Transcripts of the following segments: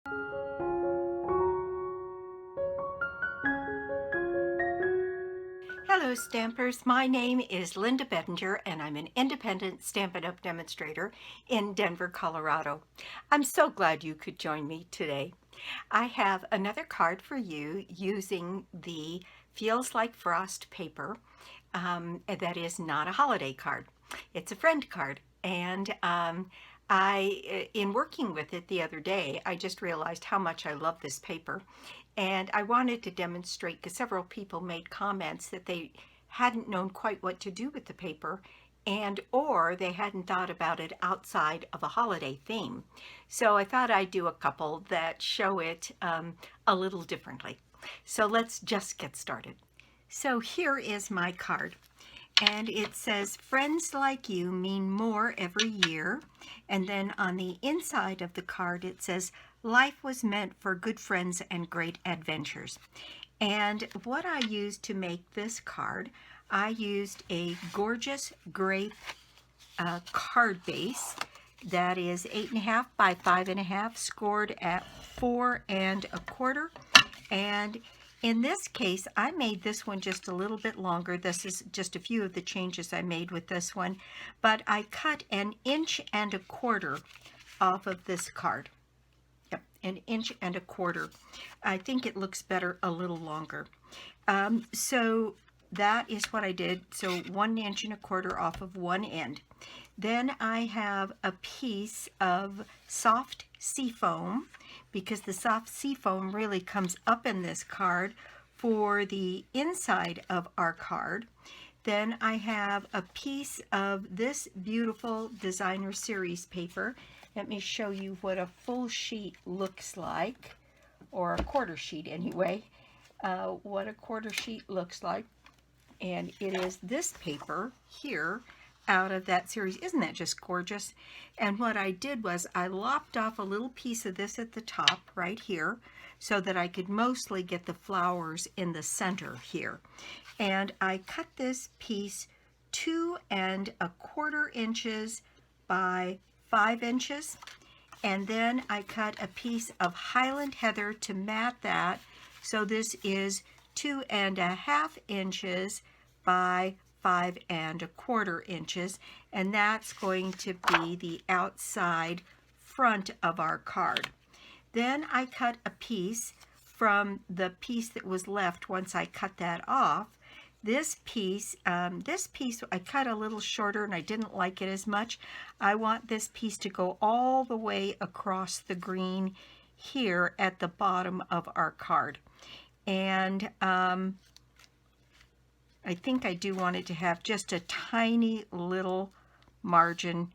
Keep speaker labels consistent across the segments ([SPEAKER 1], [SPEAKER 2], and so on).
[SPEAKER 1] Hello Stampers, my name is Linda Bedinger and I'm an independent Stampin' Up! Demonstrator in Denver, Colorado. I'm so glad you could join me today. I have another card for you using the Feels Like Frost paper that is not a holiday card. It's a friend card, and in working with it the other day, I just realized how much I love this paper. And I wanted to demonstrate because several people made comments that they hadn't known quite what to do with the paper or they hadn't thought about it outside of a holiday theme. So I thought I'd do a couple that show it a little differently. So let's just get started. So here is my card. And it says, friends like you mean more every year. And then on the inside of the card, it says, life was meant for good friends and great adventures. And what I used to make this card, I used a Gorgeous Grape Card Base that is 8.5 by 5.5, scored at 4 1/4. And in this case, I made this one just a little bit longer. This is just a few of the changes I made with this one, but I cut 1 1/4 inches off of this card. Yep, 1 1/4 inches. I think it looks better a little longer. So that is what I did. So 1 1/4 inches off of one end. Then I have a piece of soft seafoam, because the soft seafoam really comes up in this card for the inside of our card. Then I have a piece of this beautiful designer series paper. Let me show you what a full sheet looks like, or a quarter sheet anyway, what a quarter sheet looks like. And it is this paper here out of that series. Isn't that just gorgeous? And what I did was I lopped off a little piece of this at the top right here so that I could mostly get the flowers in the center here. And I cut this piece 2 1/4 inches by 5 inches. And then I cut a piece of Highland Heather to mat that. So this is 2 1/2 inches by 5 1/4 inches, and that's going to be the outside front of our card. Then I cut a piece from the piece that was left once I cut that off. This piece I cut a little shorter and I didn't like it as much. I want this piece to go all the way across the green here at the bottom of our card. And I think I do want it to have just a tiny little margin,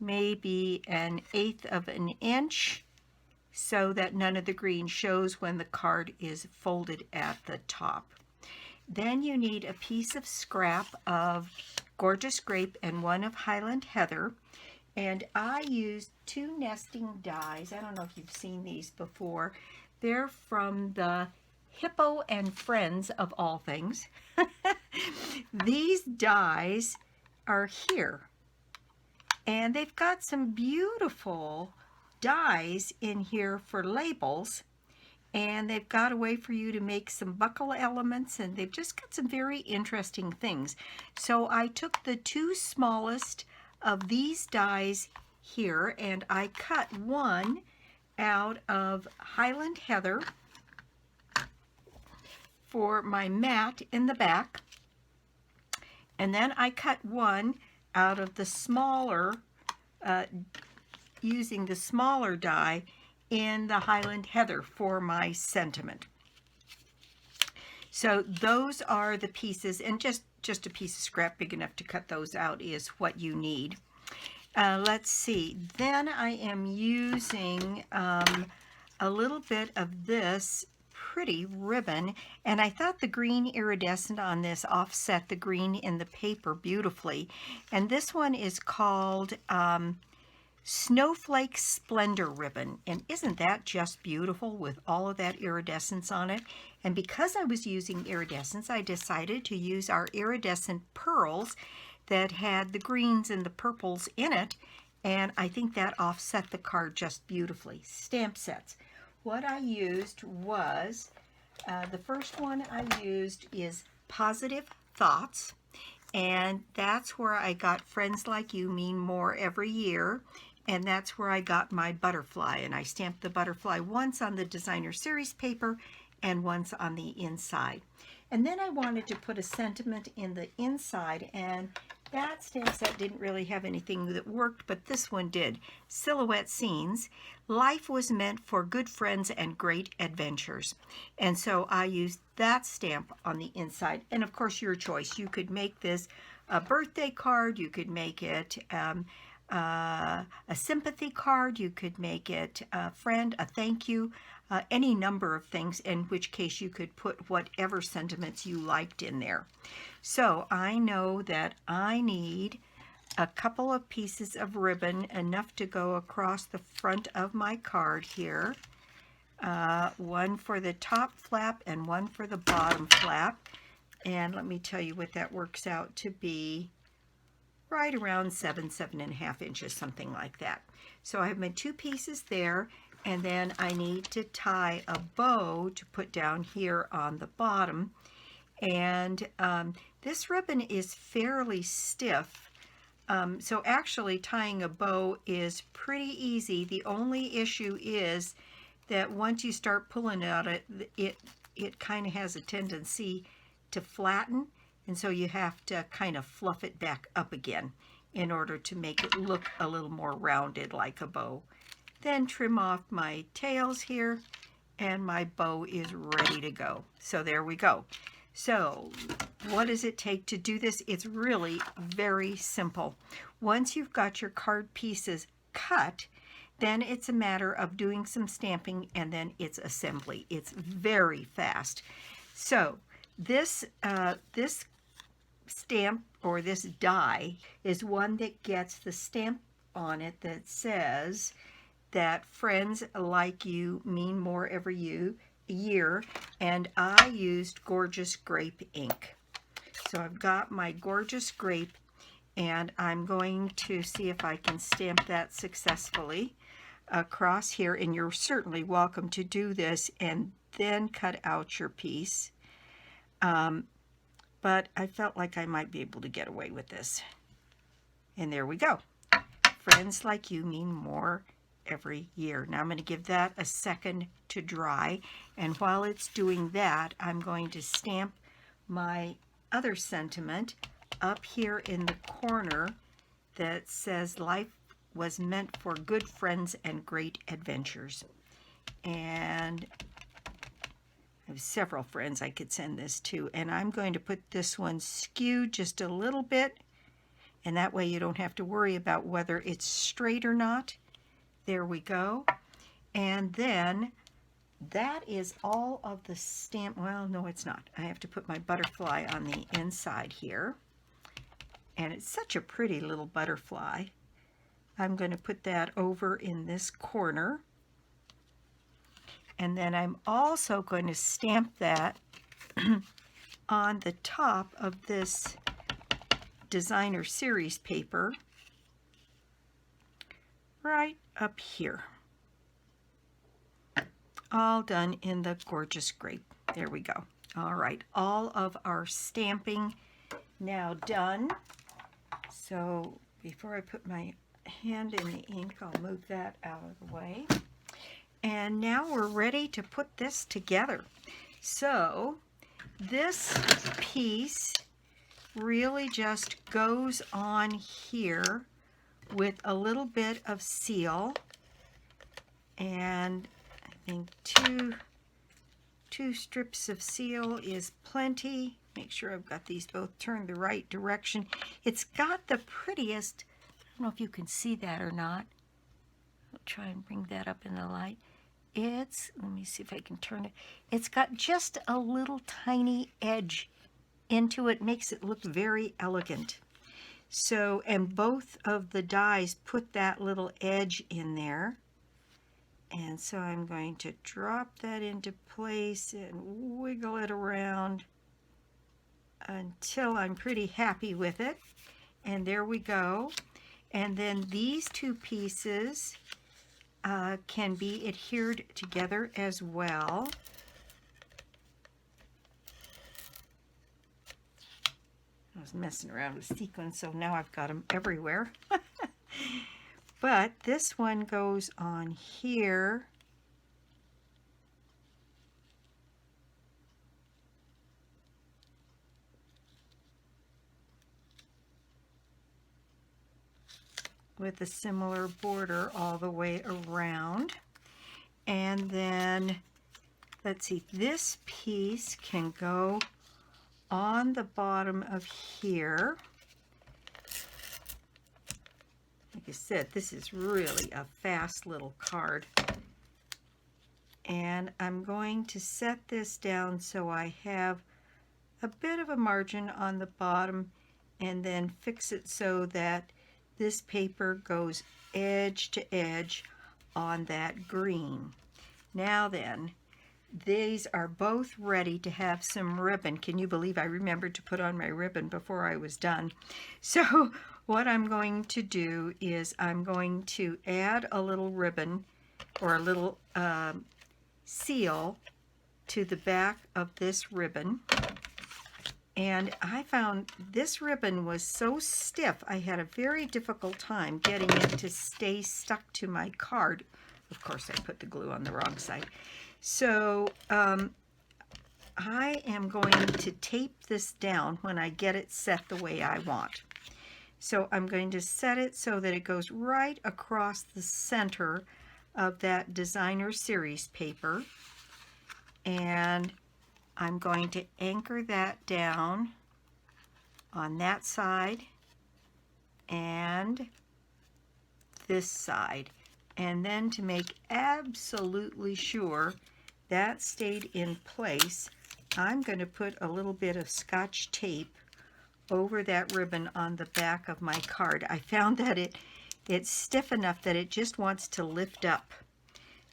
[SPEAKER 1] maybe 1/8 of an inch, so that none of the green shows when the card is folded at the top. Then you need a piece of scrap of Gorgeous Grape and one of Highland Heather. And I used 2 nesting dies. I don't know if you've seen these before. They're from the Hippo and Friends of all things. These dies are here, and they've got some beautiful dies in here for labels, and they've got a way for you to make some buckle elements, and they've just got some very interesting things. So I took the 2 smallest of these dies here, and I cut one out of Highland Heather for my mat in the back. And then I cut one out of the smaller, using the smaller die in the Highland Heather for my sentiment. So those are the pieces, and just a piece of scrap big enough to cut those out is what you need. Let's see. Then I am using a little bit of this pretty ribbon, and I thought the green iridescent on this offset the green in the paper beautifully. And this one is called Snowflake Splendor ribbon, and isn't that just beautiful with all of that iridescence on it? And because I was using iridescence, I decided to use our iridescent pearls that had the greens and the purples in it, and I think that offset the card just beautifully. Stamp sets. What I used was, the first one I used is Positive Thoughts, and that's where I got Friends Like You Mean More Every Year, and that's where I got my butterfly, and I stamped the butterfly once on the designer series paper and once on the inside. And then I wanted to put a sentiment in the inside, and that stamp set didn't really have anything that worked, but this one did. Silhouette Scenes. Life was meant for good friends and great adventures. And so I used that stamp on the inside. And of course, your choice. You could make this a birthday card. You could make it a sympathy card. You could make it a friend, a thank you, any number of things, in which case you could put whatever sentiments you liked in there. So I know that I need a couple of pieces of ribbon, enough to go across the front of my card here. One for the top flap and one for the bottom flap. And let me tell you what that works out to be. Right around 7.5 inches, something like that. So I have my two pieces there, and then I need to tie a bow to put down here on the bottom. And this ribbon is fairly stiff, so actually tying a bow is pretty easy. The only issue is that once you start pulling at it kind of has a tendency to flatten, and so you have to kind of fluff it back up again in order to make it look a little more rounded like a bow. Then trim off my tails here, and my bow is ready to go. So there we go. So what does it take to do this? It's really very simple. Once you've got your card pieces cut, then it's a matter of doing some stamping, and then it's assembly. It's very fast. So this stamp, or this die, is one that gets the stamp on it that says that friends like you mean more every year, and I used Gorgeous Grape ink. So I've got my Gorgeous Grape, and I'm going to see if I can stamp that successfully across here, and you're certainly welcome to do this and then cut out your piece. But I felt like I might be able to get away with this. And there we go. Friends like you mean more every year. Now I'm going to give that a second to dry, and while it's doing that, I'm going to stamp my other sentiment up here in the corner that says life was meant for good friends and great adventures. And I have several friends I could send this to, and I'm going to put this one skewed just a little bit, and that way you don't have to worry about whether it's straight or not. There we go. And then that is all of the stamp. Well, no, it's not. I have to put my butterfly on the inside here, and it's such a pretty little butterfly. I'm going to put that over in this corner. And then I'm also going to stamp that on the top of this designer series paper right up here. All done in the Gorgeous Grape. There we go. All right, all of our stamping now done. So before I put my hand in the ink, I'll move that out of the way. And now we're ready to put this together. So this piece really just goes on here with a little bit of seal, and I think two strips of seal is plenty. Make sure I've got these both turned the right direction. It's got the prettiest, I don't know if you can see that or not. I'll try and bring that up in the light. Let me see if I can turn it. It's got just a little tiny edge into it, makes it look very elegant. So, and both of the dies put that little edge in there. And so I'm going to drop that into place and wiggle it around until I'm pretty happy with it. And there we go. And then these two pieces can be adhered together as well. I was messing around with sequins, so now I've got them everywhere. But this one goes on here. With a similar border all the way around. And then, let's see, this piece can go on the bottom of here. Like I said, this is really a fast little card. And I'm going to set this down so I have a bit of a margin on the bottom, and then fix it so that this paper goes edge to edge on that green. Now then, these are both ready to have some ribbon. Can you believe I remembered to put on my ribbon before I was done? So what I'm going to do is I'm going to add a little ribbon or a little seal to the back of this ribbon. And I found this ribbon was so stiff, I had a very difficult time getting it to stay stuck to my card. Of course, I put the glue on the wrong side. So I am going to tape this down when I get it set the way I want. So I'm going to set it so that it goes right across the center of that designer series paper. And I'm going to anchor that down on that side and this side. And then to make absolutely sure that stayed in place, I'm going to put a little bit of Scotch tape over that ribbon on the back of my card. I found that it's stiff enough that it just wants to lift up.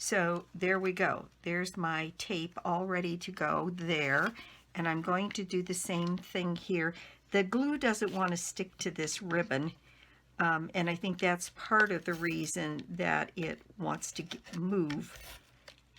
[SPEAKER 1] So there we go. There's my tape all ready to go there. And I'm going to do the same thing here. The glue doesn't want to stick to this ribbon. And I think that's part of the reason that it wants to move.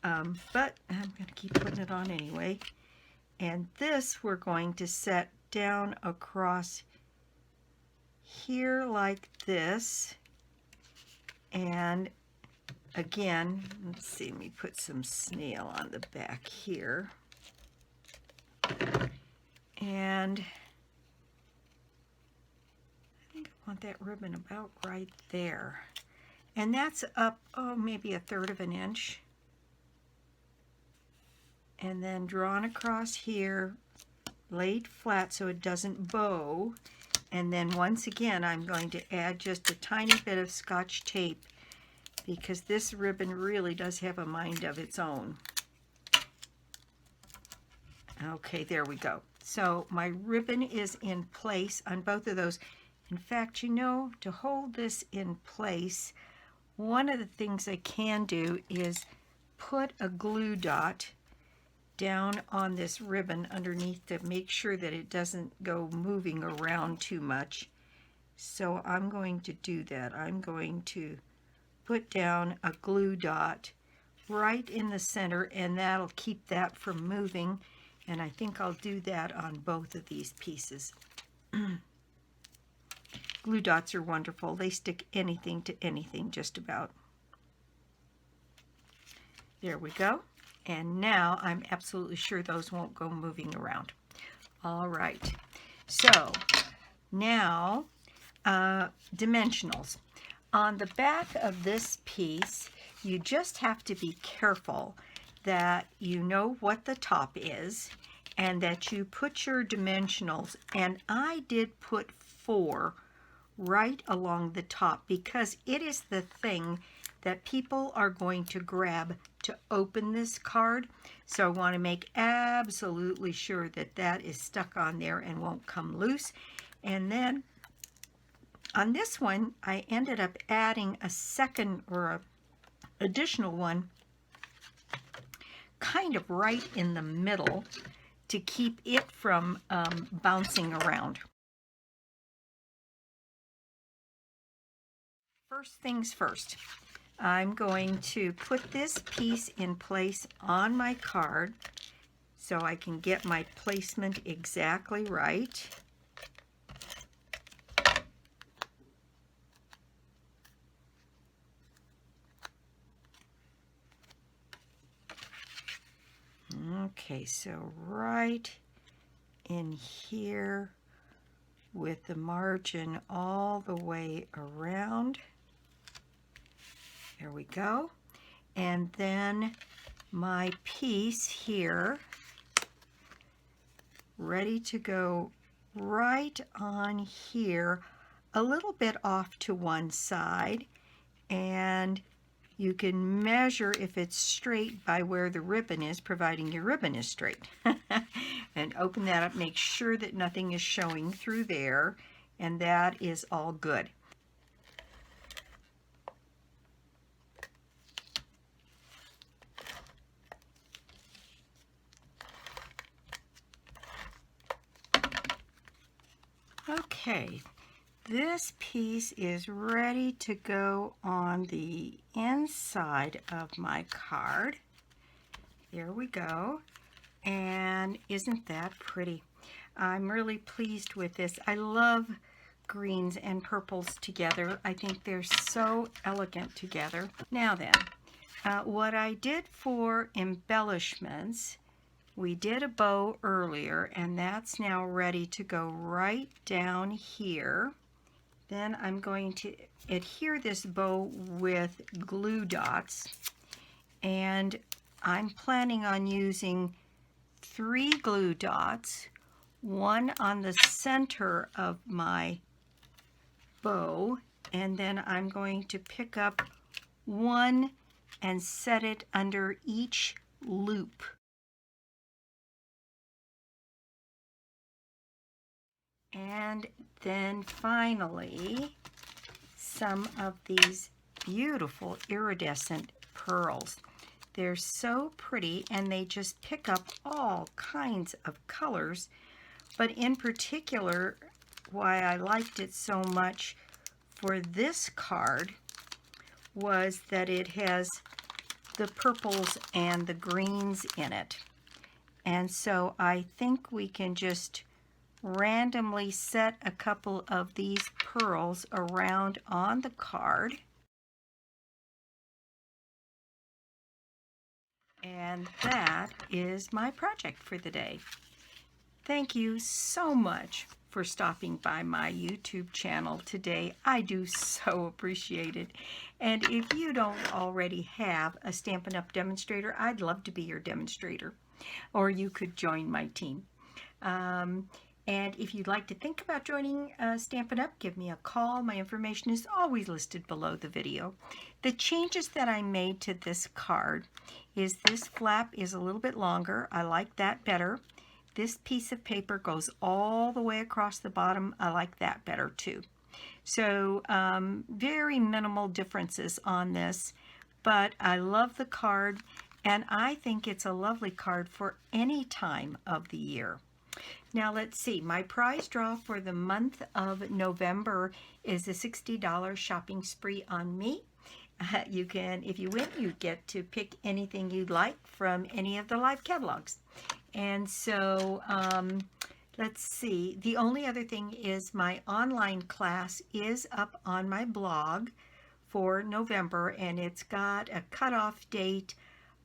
[SPEAKER 1] But I'm going to keep putting it on anyway. And this we're going to set down across here like this. And again, let's see, let me put some snail on the back here. And I think I want that ribbon about right there. And that's up, oh, maybe 1/3 of an inch. And then drawn across here, laid flat so it doesn't bow. And then once again, I'm going to add just a tiny bit of Scotch tape because this ribbon really does have a mind of its own. Okay, there we go. So my ribbon is in place on both of those. In fact, you know, to hold this in place, one of the things I can do is put a glue dot down on this ribbon underneath to make sure that it doesn't go moving around too much. So I'm going to do that. I'm going to put down a glue dot right in the center, and that'll keep that from moving. And I think I'll do that on both of these pieces. Glue dots are wonderful. They stick anything to anything, just about. There we go. And now I'm absolutely sure those won't go moving around. All right. So now dimensionals. On the back of this piece, you just have to be careful that you know what the top is and that you put your dimensionals. And I did put 4 right along the top because it is the thing that people are going to grab to open this card. So I want to make absolutely sure that that is stuck on there and won't come loose. And then on this one, I ended up adding a second or a additional one kind of right in the middle to keep it from bouncing around. First things first, I'm going to put this piece in place on my card so I can get my placement exactly right. Okay, so right in here with the margin all the way around. There we go. And then my piece here, ready to go right on here, a little bit off to one side, and you can measure if it's straight by where the ribbon is, providing your ribbon is straight. And open that up, make sure that nothing is showing through there, and that is all good. Okay, this piece is ready to go on the inside of my card. There we go. And isn't that pretty? I'm really pleased with this. I love greens and purples together. I think they're so elegant together. Now then, what I did for embellishments, we did a bow earlier, and that's now ready to go right down here. Then I'm going to adhere this bow with glue dots, and I'm planning on using 3 glue dots, one on the center of my bow, and then I'm going to pick up one and set it under each loop. And then finally, some of these beautiful iridescent pearls. They're so pretty, and they just pick up all kinds of colors. But in particular, why I liked it so much for this card was that it has the purples and the greens in it. And so I think we can just randomly set a couple of these pearls around on the card. And that is my project for the day. Thank you so much for stopping by my YouTube channel today. I do so appreciate it. And if you don't already have a Stampin' Up! Demonstrator, I'd love to be your demonstrator. Or you could join my team. And if you'd like to think about joining Stampin' Up!, give me a call. My information is always listed below the video. The changes that I made to this card is this flap is a little bit longer. I like that better. This piece of paper goes all the way across the bottom. I like that better too. So very minimal differences on this, but I love the card, and I think it's a lovely card for any time of the year. Now let's see, my prize draw for the month of November is a $60 shopping spree on me. You can, if you win, you get to pick anything you'd like from any of the live catalogs. And so let's see, the only other thing is my online class is up on my blog for November, and it's got a cutoff date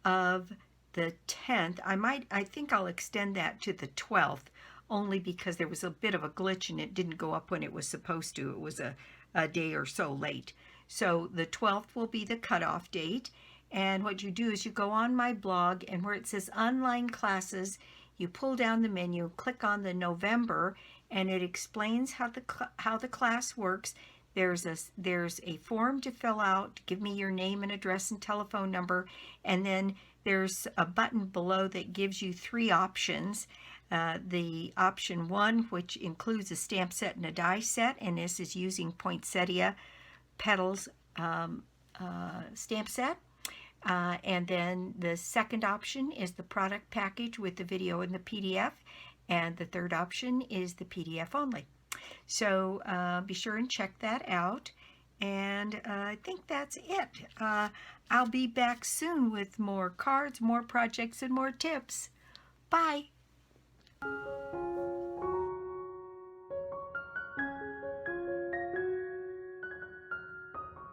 [SPEAKER 1] of the 10th. I think I'll extend that to the 12th, only because there was a bit of a glitch and it didn't go up when it was supposed to. It was a day or so late. So the 12th will be the cutoff date. And what you do is you go on my blog, and where it says online classes, you pull down the menu, click on the November, and it explains how the class works. There's a form to fill out. Give me your name and address and telephone number, and then there's a button below that gives you 3 options. The option 1, which includes a stamp set and a die set, and this is using Poinsettia Petals stamp set. And then the second option is the product package with the video and the PDF, and the third option is the PDF only. So be sure and check that out. And I think that's it. I'll be back soon with more cards, more projects, and more tips. Bye.